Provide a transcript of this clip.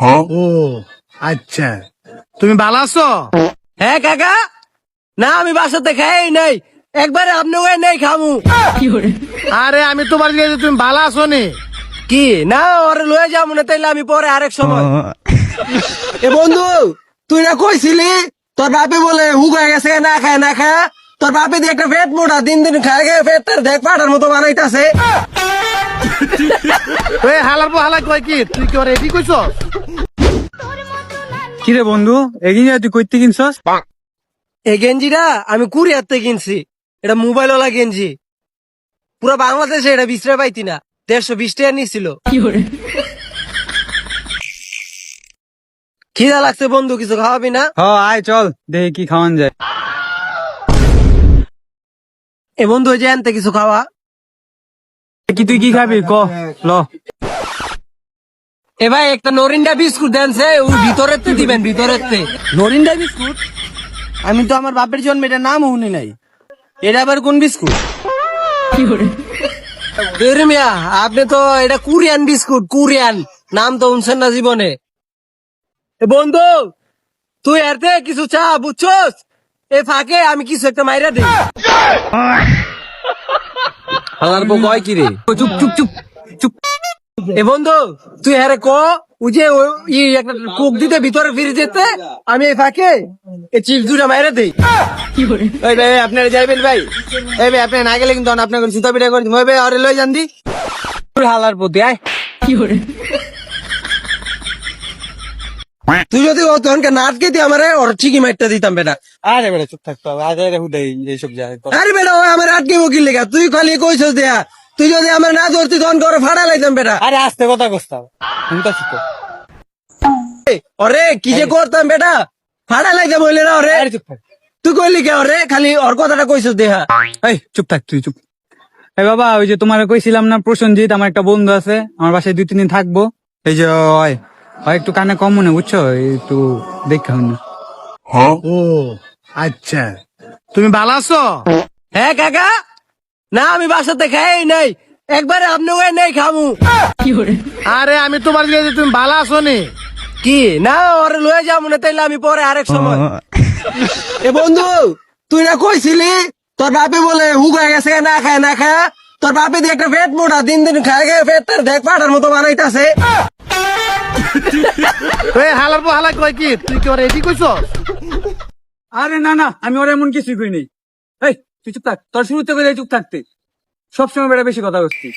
ও আচ্ছা, তুমি ভালো আছো? হ্যাঁ কাকা, না আমি বাসাতে খাই নাই, একবারে আপনি ওই নেই খামু। আরে আমি তোমার জিজ্ঞেস তুমি ভালো আছো নি? কি না ওরে লয়ে যাবো না, তাইলে আমি পরে আরেক সময়। এ বন্ধু, তুই না কইছিলি তোর বাপে বলে হুক হয়ে গেছে, না খায় না খায়। তোর বাপে দিয়ে একটা পেট মোটা, দিন দিন খায় খায় পেটটার দেখ পাটার মতো বানাইতাছে। ওই হালার পর হালা কয় কি তুই কি ওরে এডি কইছ? কিরে বন্ধু, এগিয়ে তুই কইতে কিনছস? এই গেঞ্জিটা আমি কুরিয়ার থেকে কিনছি, এটা মোবাইল ওলা গেঞ্জি। পুরো বাংলাদেশে এটা বিচরা পাইতি না, 120 টাকা নিছিল। খিদা লাগছে বন্ধু, কিছু খাওয়াবি না? আয় চল দেখি কি খাওয়ান যায়। এ বন্ধু ওই যে আনতে কিছু খাওয়া। কি তুই কি খাবি ক ল। এ ভাই একটা নরিন্ডা বিস্কুট দেনছে, ওর ভিতরের তে দিবেন, ভিতরের তে। নরিন্দা বিস্কুট? আমি তো আমার বাপের জন্মে এটা নাম শুনি নাই। এটা আবার কোন বিস্কুট? দেরি মিয়া, আপনি তো এটা কোরিয়ান বিস্কুট, কোরিয়ান নাম তো শুনছেন না জীবনে। এ বন্ধু তুই এতে কিছু চা, বুঝছস? এ ফাঁকে আমি কিছু একটা মাইরা দিই। হালার বউ কয় কি রে? চুপ চুপ চুপ চুপ। এ বন্ধু তুই হ্যারে ক, ওই যে একটা কোক দিতে ভিতরে ফিরে যেতে, আমি এই ফাঁকে এই চিপস দুটা মাইরা দিই। ওই ভাই আপনারা যাইবেন ভাই? এই ভাই আপনি না গেলে কিন্তু আপনাকে জুতা পিটা করে দিব। ওই ভাই আরে লই যান দি। হালার প্রতি আয়। তুই যদি ও তখনকে নাটকে দিয়ে আমারে ওর ঠিকই মাইরটা দিতাম বেটা। আরে বেটা চুপ থাকতো, আজ হুদাই এইসব যায়। আরে বেটা ওই আমার আটকে বকিল লেগা, তুই খালি কইছস দেয়া। তুই যদি আমার না ধরতি তখন করে ফাড়া লাইতাম বেটা। আরে আস্তে কথা কস্তাব শুনতাছি তো। ওরে কি যে করতাম বেটা, ফাড়া লাইতাম হইলে না ওরে। আরে চুপ থাক, তুই কইলি কে ওরে, খালি ওর কথাটা কইছস দেহা। এই চুপ থাক তুই চুপ। এই বাবা, ওই যে তোমার কইছিলাম না প্রসেনজিৎ, আমার একটা বন্ধু আছে, আমার বাসায় 2-3 দিন থাকবো। এই যে হয় একটু কানে কম মনে, বুঝছো, একটু দেখা হন না। ও আচ্ছা, তুমি ভালো আছো? হ্যাঁ কাকা, না আমি বাসাতে খাই নাই, একবারে আপনি ওই নেই খামু। আরে আমি তোমার জিজ্ঞেস তুমি ভালো আছো নি? কি না ওরে লয়ে যাবো না, তাইলে আমি পরে আরেক সময়। এ বন্ধু, তুই না কইছিলি তোর বাপে বলে হুক হয়ে গেছে, না খায় না খায়। তোর বাপে দিয়ে একটা পেট মোটা, দিন দিন খায় খায় পেটটার দেখ পাটার মতো বানাইতাছে। ওই হালার পর হালা কয় কি তুই কি ওরে এডি কইছ? আরে না না, আমি ওর এমন কিছুই কই নাই। এই তুই চুপ থাক, তোর শুরুতে কই চুপ থাকতে, সবসময় বেটা বেশি কথা বলছিস।